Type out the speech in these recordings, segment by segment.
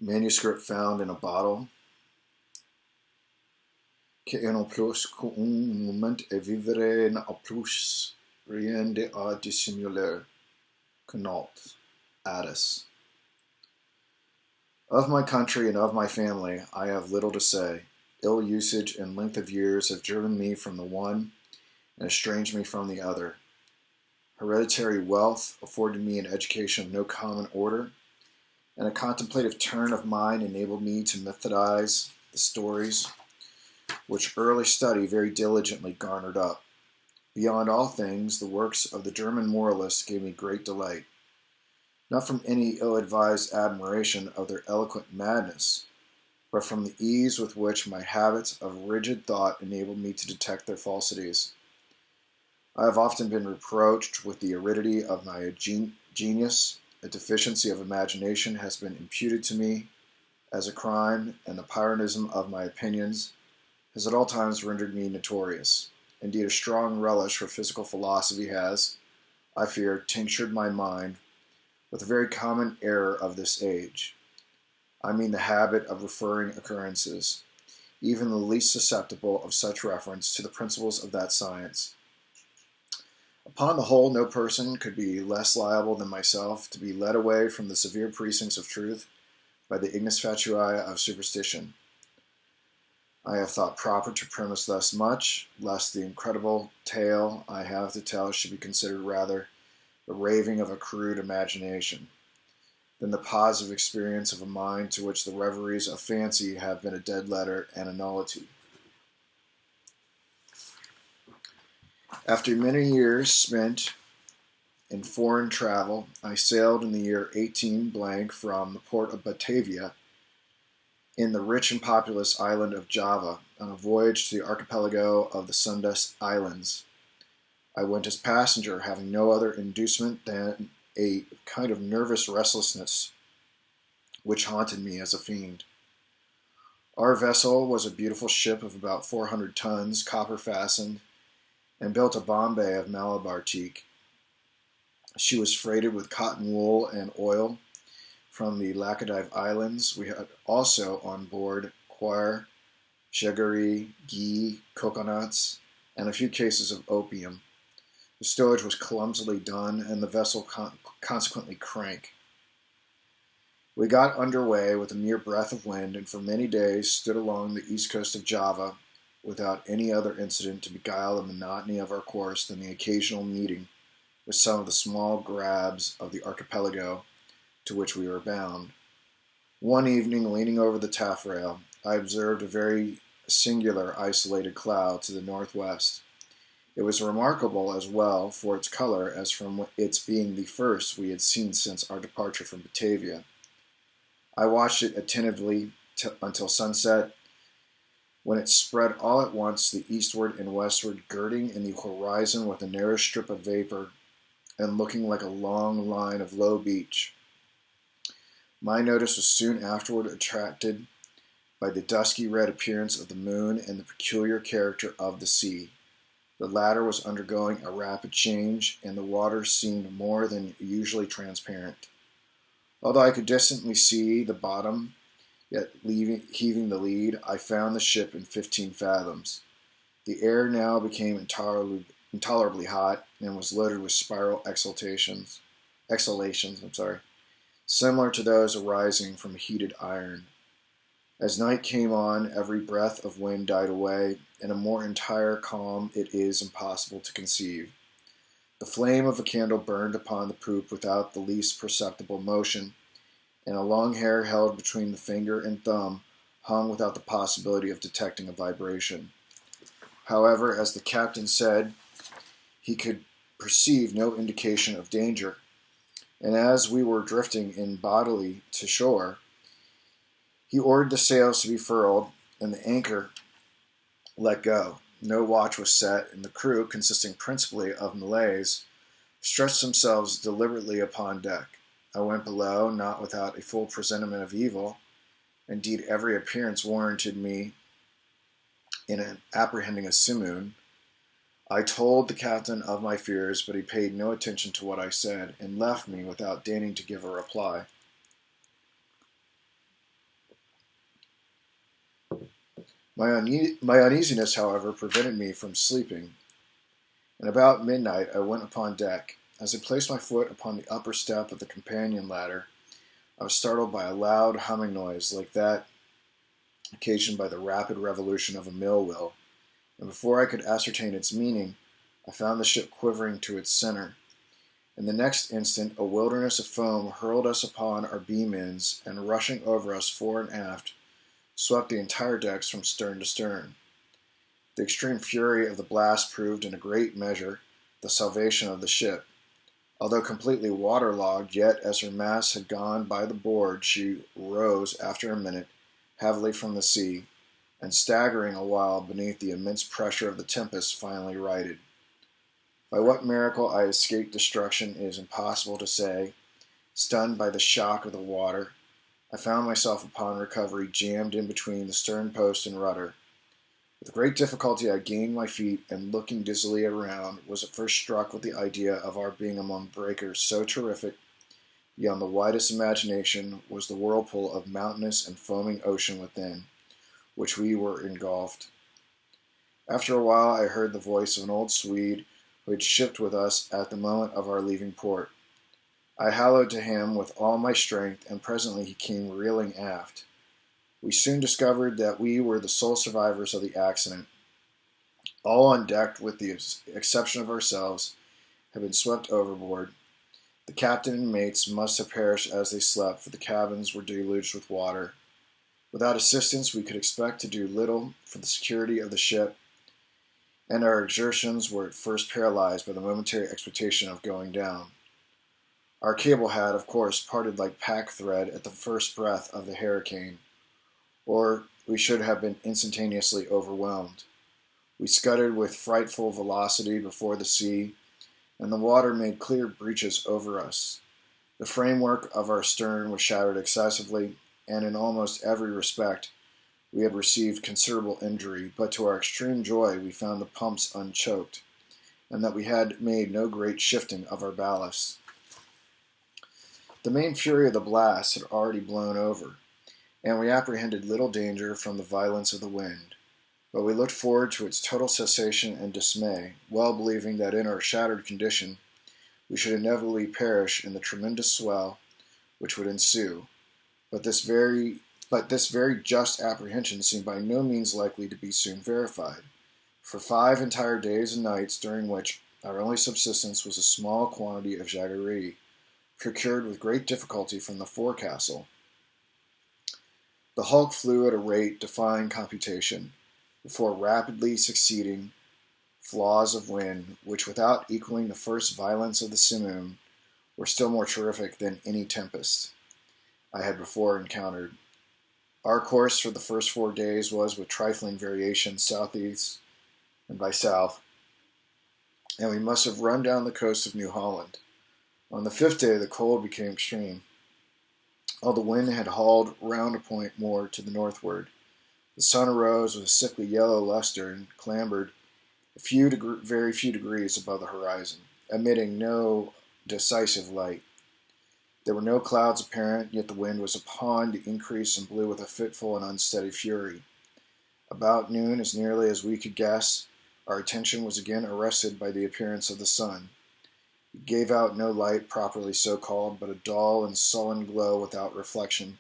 Manuscript found in a bottle, che non plus qu'un moment et vivere n'a plus rien de à dissimuler. Connaught, Addis. Of my country and of my family I have little to say. Ill usage and length of years have driven me from the one and estranged me from the other. Hereditary wealth afforded me an education of no common order, and a contemplative turn of mind enabled me to methodize the stories which early study very diligently garnered up. Beyond all things, the works of the German moralists gave me great delight, not from any ill-advised admiration of their eloquent madness, but from the ease with which my habits of rigid thought enabled me to detect their falsities. I have often been reproached with the aridity of my genius. A deficiency of imagination has been imputed to me as a crime, and the Pyrrhonism of my opinions has at all times rendered me notorious. Indeed, a strong relish for physical philosophy has, I fear, tinctured my mind with a very common error of this age. I mean the habit of referring occurrences, even the least susceptible of such reference, to the principles of that science. Upon the whole, no person could be less liable than myself to be led away from the severe precincts of truth by the ignis fatui of superstition. I have thought proper to premise thus much, lest the incredible tale I have to tell should be considered rather the raving of a crude imagination than the positive experience of a mind to which the reveries of fancy have been a dead letter and a nullity. After many years spent in foreign travel, I sailed in the year 18 from the port of Batavia in the rich and populous island of Java on a voyage to the archipelago of the Sundust Islands. I went as passenger, having no other inducement than a kind of nervous restlessness which haunted me as a fiend. Our vessel was a beautiful ship of about 400 tons, copper-fastened, and built at Bombay of Malabar teak. She was freighted with cotton wool and oil from the Laccadive Islands. We had also on board coir, jaggery, ghee, coconuts, and a few cases of opium. The stowage was clumsily done, and the vessel consequently crank. We got under way with a mere breath of wind, and for many days stood along the east coast of Java without any other incident to beguile the monotony of our course than the occasional meeting with some of the small grabs of the archipelago to which we were bound. One evening, leaning over the taffrail, I observed a very singular isolated cloud to the northwest. It was remarkable as well for its color as from its being the first we had seen since our departure from Batavia. I watched it attentively until sunset, when it spread all at once the eastward and westward, girding in the horizon with a narrow strip of vapor and looking like a long line of low beach. My notice was soon afterward attracted by the dusky red appearance of the moon and the peculiar character of the sea. The latter was undergoing a rapid change, and the water seemed more than usually transparent. Although I could distantly see the bottom, yet heaving the lead, I found the ship in 15 fathoms. The air now became intolerably hot and was loaded with spiral exhalations, similar to those arising from heated iron. As night came on, every breath of wind died away, and a more entire calm it is impossible to conceive. The flame of a candle burned upon the poop without the least perceptible motion, and a long hair held between the finger and thumb hung without the possibility of detecting a vibration. However, as the captain said, he could perceive no indication of danger, and as we were drifting in bodily to shore, he ordered the sails to be furled and the anchor let go. No watch was set, and the crew, consisting principally of Malays, stretched themselves deliberately upon deck. I went below, not without a full presentiment of evil. Indeed, every appearance warranted me in apprehending a simoon. I told the captain of my fears, but he paid no attention to what I said, and left me without deigning to give a reply. My uneasiness, however, prevented me from sleeping, and about midnight I went upon deck. As I placed my foot upon the upper step of the companion ladder, I was startled by a loud humming noise like that occasioned by the rapid revolution of a mill wheel, and before I could ascertain its meaning, I found the ship quivering to its center. In the next instant, a wilderness of foam hurled us upon our beam ends, and rushing over us fore and aft, swept the entire decks from stern to stern. The extreme fury of the blast proved in a great measure the salvation of the ship. Although completely waterlogged, yet as her masts had gone by the board, she rose after a minute heavily from the sea, and staggering a while beneath the immense pressure of the tempest, finally righted. By what miracle I escaped destruction it is impossible to say. Stunned by the shock of the water, I found myself upon recovery jammed in between the stern post and rudder. With great difficulty I gained my feet, and looking dizzily around, was at first struck with the idea of our being among breakers so terrific, beyond the widest imagination was the whirlpool of mountainous and foaming ocean within, which we were engulfed. After a while I heard the voice of an old Swede who had shipped with us at the moment of our leaving port. I hallooed to him with all my strength, and presently he came reeling aft. We soon discovered that we were the sole survivors of the accident. All on deck, with the exception of ourselves, had been swept overboard. The captain and mates must have perished as they slept, for the cabins were deluged with water. Without assistance, we could expect to do little for the security of the ship, and our exertions were at first paralyzed by the momentary expectation of going down. Our cable had, of course, parted like pack thread at the first breath of the hurricane, or we should have been instantaneously overwhelmed. We scudded with frightful velocity before the sea, and the water made clear breaches over us. The framework of our stern was shattered excessively, and in almost every respect we had received considerable injury, but to our extreme joy we found the pumps unchoked, and that we had made no great shifting of our ballast. The main fury of the blast had already blown over, and we apprehended little danger from the violence of the wind, but we looked forward to its total cessation and dismay, well believing that in our shattered condition we should inevitably perish in the tremendous swell which would ensue. But this very just apprehension seemed by no means likely to be soon verified. For 5 entire days and nights, during which our only subsistence was a small quantity of jaggery, procured with great difficulty from the forecastle, the hulk flew at a rate defying computation, before rapidly succeeding flaws of wind, which, without equaling the first violence of the simoon, were still more terrific than any tempest I had before encountered. Our course for the first 4 days was, with trifling variations, southeast and by south, and we must have run down the coast of New Holland. On the 5th day the cold became extreme. All the wind had hauled round a point more to the northward. The sun arose with a sickly yellow luster and clambered very few degrees above the horizon, emitting no decisive light. There were no clouds apparent, yet the wind was upon the increase and blew with a fitful and unsteady fury. About noon, as nearly as we could guess, our attention was again arrested by the appearance of the sun. It gave out no light properly so called, but a dull and sullen glow without reflection,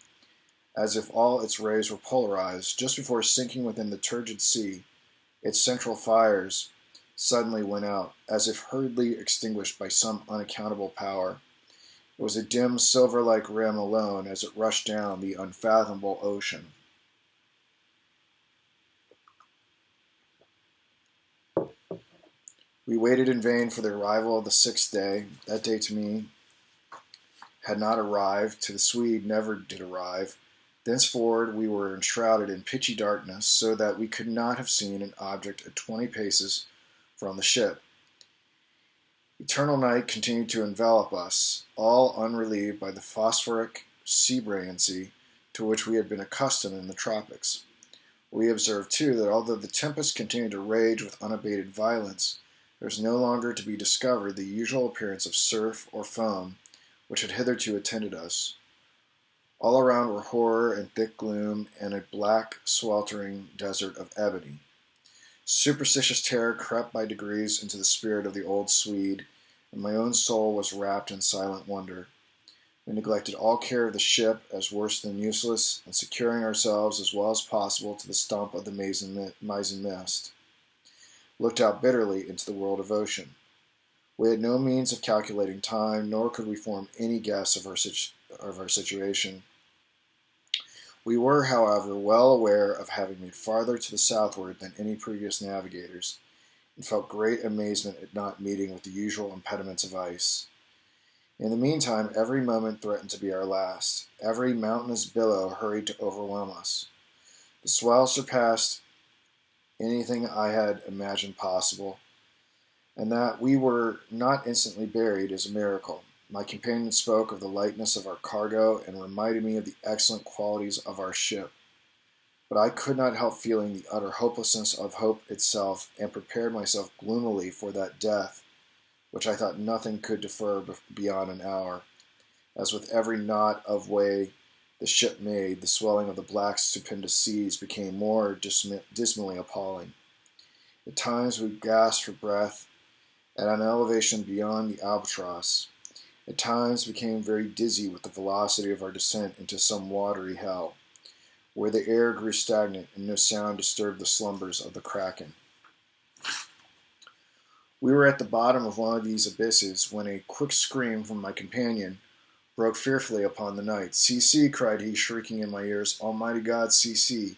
as if all its rays were polarized. Just before sinking within the turgid sea, its central fires suddenly went out, as if hurriedly extinguished by some unaccountable power. It was a dim silver-like rim alone as it rushed down the unfathomable ocean. We waited in vain for the arrival of the 6th day. That day to me had not arrived, to the Swede never did arrive. Thenceforward we were enshrouded in pitchy darkness, so that we could not have seen an object at 20 paces from the ship. Eternal night continued to envelop us, all unrelieved by the phosphoric sea brilliancy to which we had been accustomed in the tropics. We observed, too, that although the tempest continued to rage with unabated violence, there was no longer to be discovered the usual appearance of surf or foam which had hitherto attended us. All around were horror and thick gloom and a black, sweltering desert of ebony. Superstitious terror crept by degrees into the spirit of the old Swede, and my own soul was wrapped in silent wonder. We neglected all care of the ship as worse than useless, and securing ourselves as well as possible to the stump of the mizen mist, looked out bitterly into the world of ocean. We had no means of calculating time, nor could we form any guess of our situation. We were, however, well aware of having made farther to the southward than any previous navigators, and felt great amazement at not meeting with the usual impediments of ice. In the meantime, every moment threatened to be our last. Every mountainous billow hurried to overwhelm us. The swell surpassed anything I had imagined possible, and that we were not instantly buried is a miracle. My companion spoke of the lightness of our cargo and reminded me of the excellent qualities of our ship. But I could not help feeling the utter hopelessness of hope itself, and prepared myself gloomily for that death which I thought nothing could defer beyond an hour. As with every knot of way the ship made, the swelling of the black, stupendous seas became more dismally appalling. At times we gasped for breath at an elevation beyond the albatross. At times became very dizzy with the velocity of our descent into some watery hell, where the air grew stagnant and no sound disturbed the slumbers of the kraken. We were at the bottom of one of these abysses when a quick scream from my companion broke fearfully upon the night. "See, see," cried he, shrieking in my ears. "Almighty God, see, see."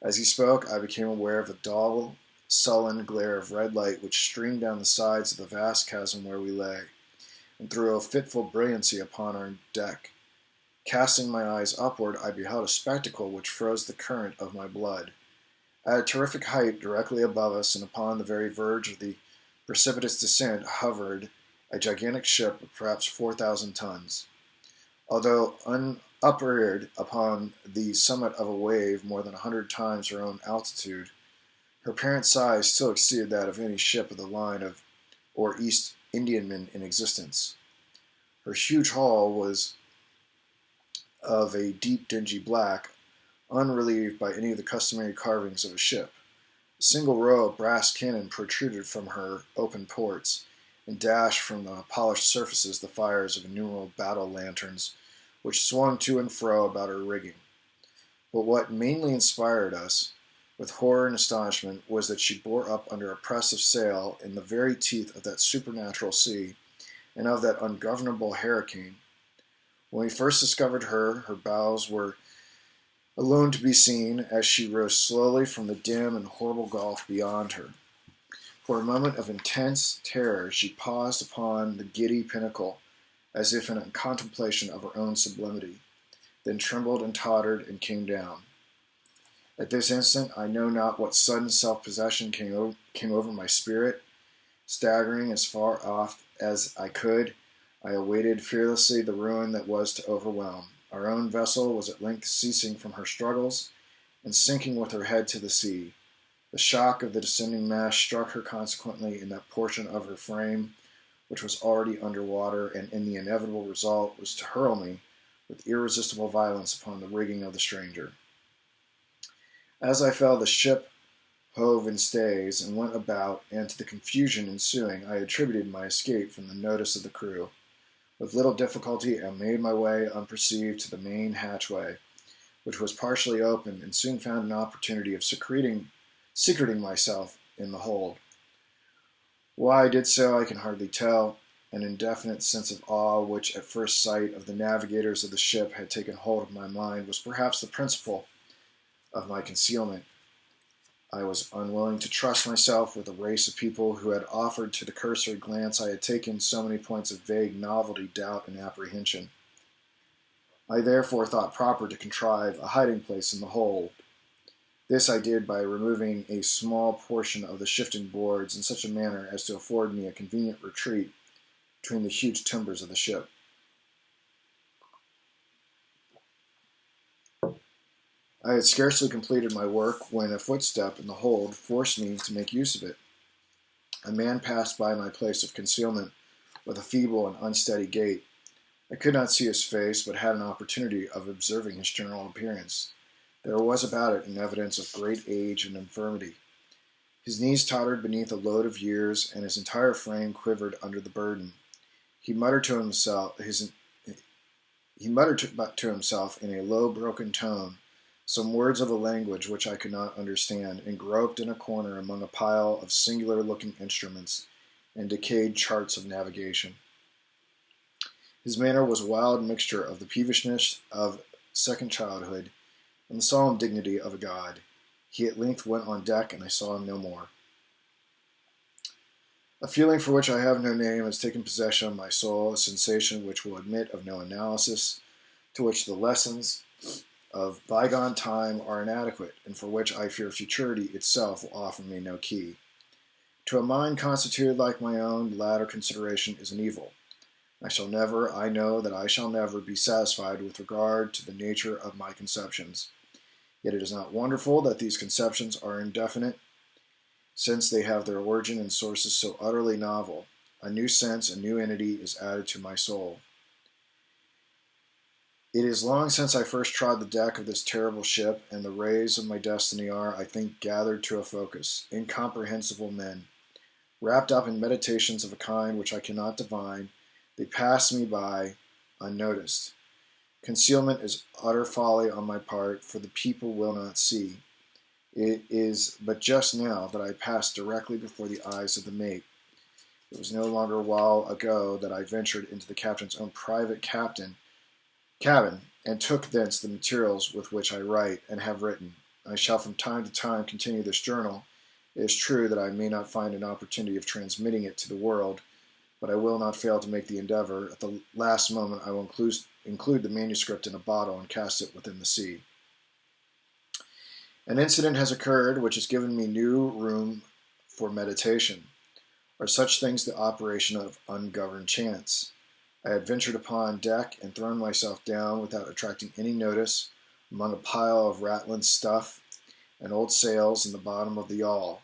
As he spoke, I became aware of a dull, sullen glare of red light which streamed down the sides of the vast chasm where we lay, and threw a fitful brilliancy upon our deck. Casting my eyes upward, I beheld a spectacle which froze the current of my blood. At a terrific height, directly above us, and upon the very verge of the precipitous descent, hovered a gigantic ship of perhaps 4,000 tons. Although upreared upon the summit of a wave more than 100 times her own altitude, her apparent size still exceeded that of any ship of the line of or East Indiaman in existence. Her huge hull was of a deep dingy black, unrelieved by any of the customary carvings of a ship. A single row of brass cannon protruded from her open ports, and dashed from the polished surfaces the fires of innumerable battle lanterns, which swung to and fro about her rigging. But what mainly inspired us with horror and astonishment was that she bore up under a press of sail in the very teeth of that supernatural sea and of that ungovernable hurricane. When we first discovered her, her bows were alone to be seen as she rose slowly from the dim and horrible gulf beyond her. For a moment of intense terror she paused upon the giddy pinnacle, as if in a contemplation of her own sublimity, then trembled and tottered and came down. At this instant I know not what sudden self-possession came over my spirit. Staggering as far off as I could, I awaited fearlessly the ruin that was to overwhelm. Our own vessel was at length ceasing from her struggles, and sinking with her head to the sea. The shock of the descending mass struck her consequently in that portion of her frame which was already under water, and in the inevitable result was to hurl me with irresistible violence upon the rigging of the stranger. As I fell, the ship hove in stays and went about, and to the confusion ensuing I attributed my escape from the notice of the crew. With little difficulty I made my way unperceived to the main hatchway, which was partially open, and soon found an opportunity of secreting myself in the hold. Why I did so I can hardly tell. An indefinite sense of awe which at first sight of the navigators of the ship had taken hold of my mind was perhaps the principle of my concealment. I was unwilling to trust myself with a race of people who had offered to the cursory glance I had taken so many points of vague novelty, doubt, and apprehension. I therefore thought proper to contrive a hiding place in the hold. This I did by removing a small portion of the shifting boards in such a manner as to afford me a convenient retreat between the huge timbers of the ship. I had scarcely completed my work when a footstep in the hold forced me to make use of it. A man passed by my place of concealment with a feeble and unsteady gait. I could not see his face, but had an opportunity of observing his general appearance. There was about it an evidence of great age and infirmity. His knees tottered beneath a load of years, and his entire frame quivered under the burden. He muttered to himself, in a low, broken tone some words of a language which I could not understand, and groped in a corner among a pile of singular-looking instruments and decayed charts of navigation. His manner was a wild mixture of the peevishness of second childhood and the solemn dignity of a god. He at length went on deck, and I saw him no more. A feeling for which I have no name has taken possession of my soul, a sensation which will admit of no analysis, to which the lessons of bygone time are inadequate, and for which I fear futurity itself will offer me no key. To a mind constituted like my own, the latter consideration is an evil. I know that I shall never be satisfied with regard to the nature of my conceptions. Yet it is not wonderful that these conceptions are indefinite, since they have their origin in sources so utterly novel. A new sense, a new entity is added to my soul. It is long since I first trod the deck of this terrible ship, and the rays of my destiny are, I think, gathered to a focus. Incomprehensible men, wrapped up in meditations of a kind which I cannot divine, they pass me by unnoticed. Concealment is utter folly on my part, for the people will not see. It is but just now that I passed directly before the eyes of the mate. It was no longer a while ago that I ventured into the captain's own private cabin, and took thence the materials with which I write and have written. I shall from time to time continue this journal. It is true that I may not find an opportunity of transmitting it to the world, but I will not fail to make the endeavor. At the last moment I will include the manuscript in a bottle and cast it within the sea. An incident has occurred which has given me new room for meditation. Are such things the operation of ungoverned chance? I had ventured upon deck and thrown myself down without attracting any notice among a pile of rattling stuff and old sails in the bottom of the yawl.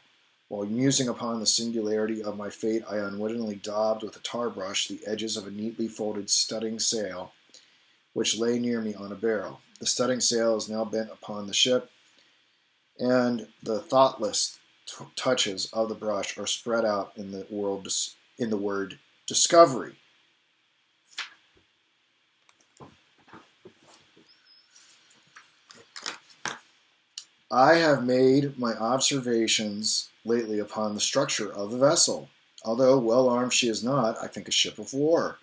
While musing upon the singularity of my fate, I unwittingly daubed with a tar brush the edges of a neatly folded studding sail, which lay near me on a barrel. The studding sail is now bent upon the ship, and the thoughtless touches of the brush are spread out in the word discovery. I have made my observations lately upon the structure of the vessel. Although well armed she is not, I think, a ship of war.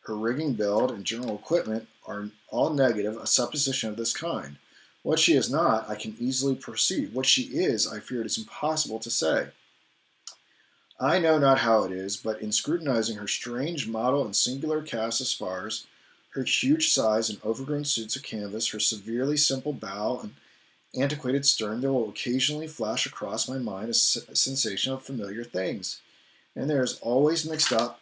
Her rigging, build, and general equipment are all negative a supposition of this kind. What she is not, I can easily perceive. What she is, I fear it is impossible to say. I know not how it is, but in scrutinizing her strange model and singular cast of spars, her huge size and overgrown suits of canvas, her severely simple bow and antiquated stern, there will occasionally flash across my mind a sensation of familiar things, and there is always mixed up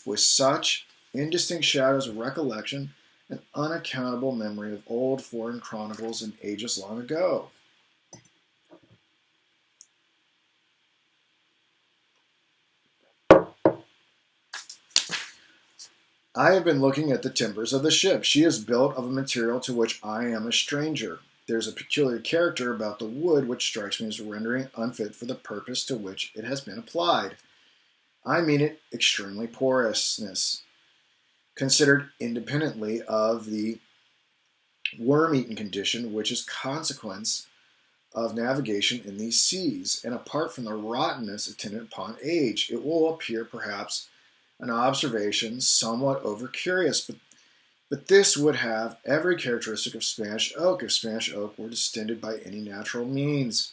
with such indistinct shadows of recollection an unaccountable memory of old foreign chronicles and ages long ago. I have been looking at the timbers of the ship. She is built of a material to which I am a stranger. There is a peculiar character about the wood which strikes me as rendering it unfit for the purpose to which it has been applied. I mean it extremely porousness, considered independently of the worm-eaten condition which is consequence of navigation in these seas, and apart from the rottenness attendant upon age. It will appear perhaps an observation somewhat over-curious, but this would have every characteristic of Spanish oak if Spanish oak were distended by any natural means.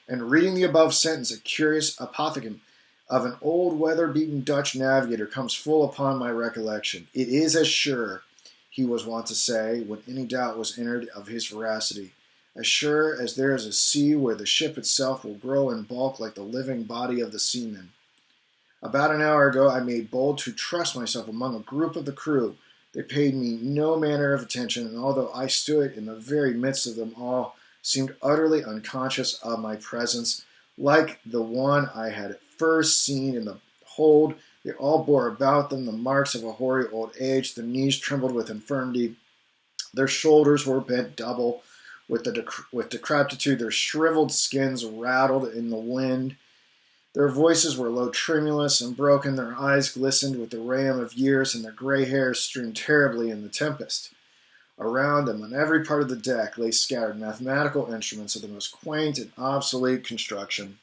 And reading the above sentence, a curious apothegm of an old weather-beaten Dutch navigator comes full upon my recollection. It is as sure, he was wont to say, when any doubt was entered of his veracity, as sure as there is a sea where the ship itself will grow in bulk like the living body of the seaman. About an hour ago I made bold to trust myself among a group of the crew. They paid me no manner of attention, and although I stood in the very midst of them all, seemed utterly unconscious of my presence, like the one I had at first seen in the hold They all bore about them the marks of a hoary old age. Their knees trembled with infirmity. Their shoulders were bent double with decrepitude. Their shriveled skins rattled in the wind. Their voices were low, tremulous, and broken. Their eyes glistened with the rayum of years, and their gray hairs streamed terribly in the tempest. Around them, on every part of the deck, lay scattered mathematical instruments of the most quaint and obsolete construction.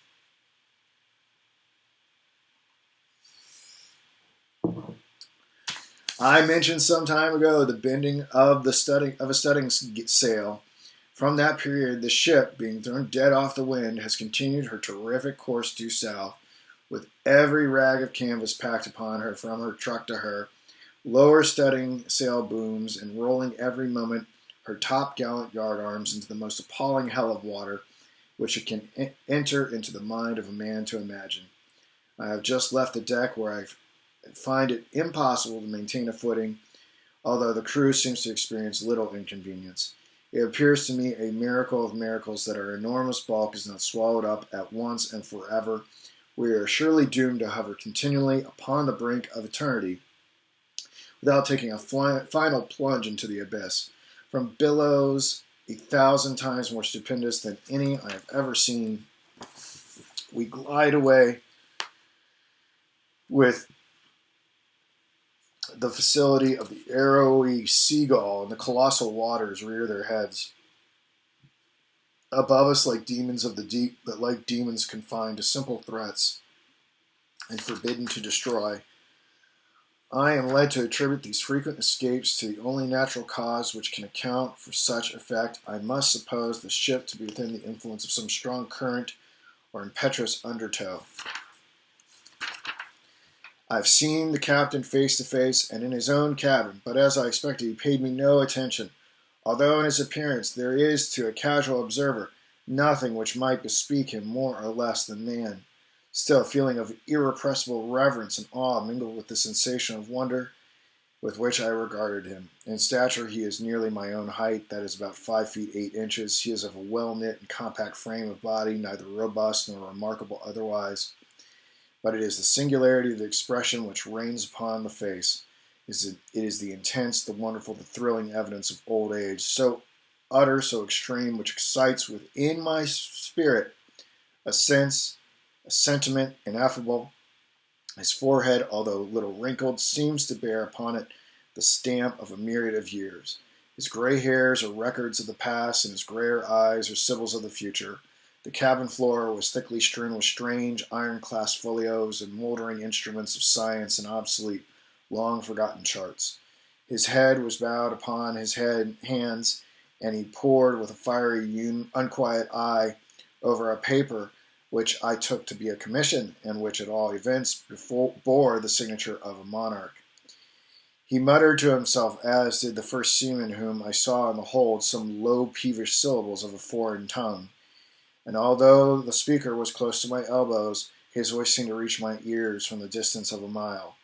I mentioned some time ago the bending of a studding sail. From that period, the ship, being thrown dead off the wind, has continued her terrific course due south, with every rag of canvas packed upon her from her truck to her, lower studding sail booms, and rolling every moment her top-gallant yardarms into the most appalling hell of water which it can enter into the mind of a man to imagine. I have just left the deck where I find it impossible to maintain a footing, although the crew seems to experience little inconvenience. It appears to me a miracle of miracles that our enormous bulk is not swallowed up at once and forever. We are surely doomed to hover continually upon the brink of eternity without taking a final plunge into the abyss. From billows 1,000 times more stupendous than any I have ever seen, we glide away with the facility of the arrowy seagull, and the colossal waters rear their heads above us like demons of the deep, but like demons confined to simple threats and forbidden to destroy. I am led to attribute these frequent escapes to the only natural cause which can account for such effect. I must suppose the ship to be within the influence of some strong current or impetuous undertow. I've seen the captain face to face and in his own cabin, but as I expected, he paid me no attention, although in his appearance there is to a casual observer nothing which might bespeak him more or less than man. Still, a feeling of irrepressible reverence and awe mingled with the sensation of wonder with which I regarded him. In stature he is nearly my own height, that is about 5 feet 8 inches. He is of a well-knit and compact frame of body, neither robust nor remarkable otherwise. But it is the singularity of the expression which reigns upon the face. It is the intense, the wonderful, the thrilling evidence of old age, so utter, so extreme, which excites within my spirit a sense, a sentiment ineffable. His forehead, although little wrinkled, seems to bear upon it the stamp of a myriad of years. His gray hairs are records of the past, and his grayer eyes are symbols of the future. The cabin floor was thickly strewn with strange, iron-clasped folios and moldering instruments of science and obsolete, long-forgotten charts. His head was bowed upon his hands, and he pored with a fiery, unquiet eye over a paper which I took to be a commission, and which at all events bore the signature of a monarch. He muttered to himself, as did the first seaman whom I saw in the hold, some low, peevish syllables of a foreign tongue. And although the speaker was close to my elbows, his voice seemed to reach my ears from the distance of a mile.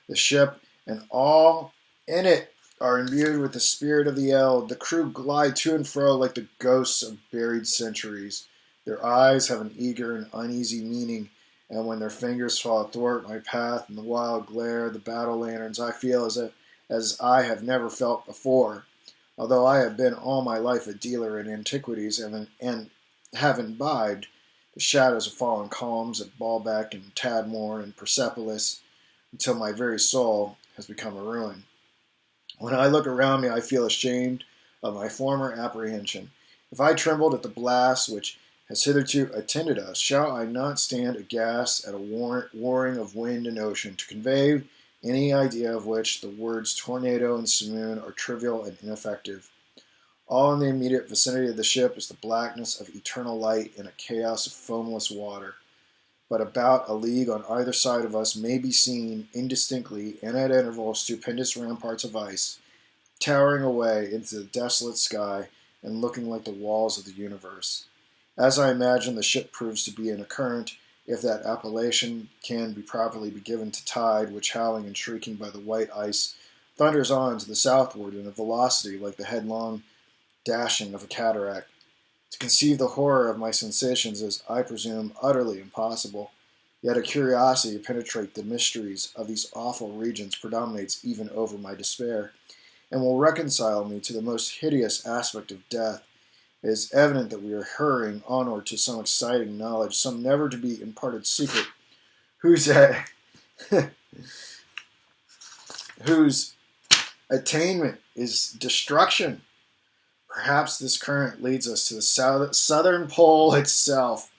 The ship and all in it are imbued with the spirit of the eld. The crew glide to and fro like the ghosts of buried centuries. Their eyes have an eager and uneasy meaning, and when their fingers fall athwart my path in the wild glare of the battle lanterns, I feel as I have never felt before. Although I have been all my life a dealer in antiquities and have imbibed the shadows of fallen columns at Baalbek and Tadmor and Persepolis until my very soul has become a ruin. When I look around me, I feel ashamed of my former apprehension. If I trembled at the blast which has hitherto attended us, shall I not stand aghast at a warring of wind and ocean, to convey any idea of which the words tornado and simoon are trivial and ineffective? All in the immediate vicinity of the ship is the blackness of eternal light in a chaos of foamless water. But about a league on either side of us may be seen, indistinctly and at intervals, stupendous ramparts of ice, towering away into the desolate sky and looking like the walls of the universe. As I imagine, the ship proves to be in a current, if that appellation can be properly be given to tide, which, howling and shrieking by the white ice, thunders on to the southward in a velocity like the headlong dashing of a cataract. To conceive the horror of my sensations is, I presume, utterly impossible. Yet a curiosity to penetrate the mysteries of these awful regions predominates even over my despair, and will reconcile me to the most hideous aspect of death. It is evident that we are hurrying onward to some exciting knowledge, some never to be imparted secret, whose whose attainment is destruction. Perhaps this current leads us to the southern pole itself.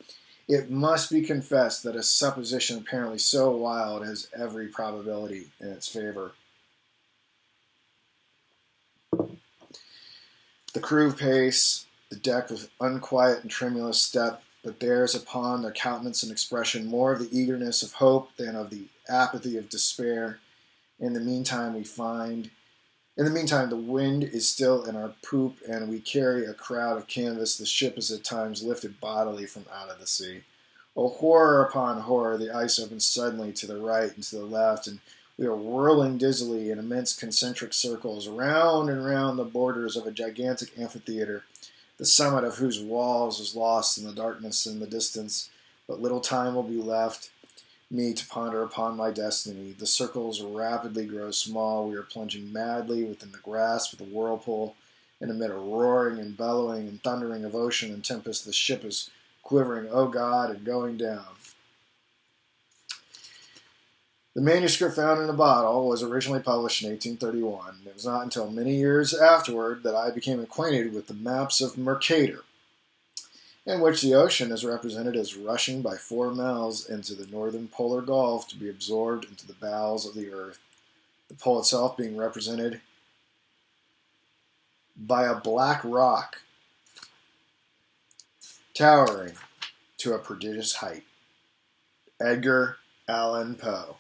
It must be confessed that a supposition apparently so wild has every probability in its favor. The crew pace the deck with unquiet and tremulous step, but bears upon their countenance and expression more of the eagerness of hope than of the apathy of despair. In the meantime, the wind is still in our poop, and we carry a crowd of canvas. The ship is at times lifted bodily from out of the sea. Oh, horror upon horror! The ice opens suddenly to the right and to the left, and we are whirling dizzily in immense concentric circles, round and round the borders of a gigantic amphitheater, the summit of whose walls is lost in the darkness and the distance. But little time will be left me to ponder upon my destiny. The circles rapidly grow small. We are plunging madly within the grasp of the whirlpool, and amid a roaring and bellowing and thundering of ocean and tempest, the ship is quivering, oh God, and going down. The manuscript found in the bottle was originally published in 1831. It was not until many years afterward that I became acquainted with the maps of Mercator, in which the ocean is represented as rushing by 4 miles into the northern polar gulf to be absorbed into the bowels of the earth, the pole itself being represented by a black rock towering to a prodigious height. Edgar Allan Poe.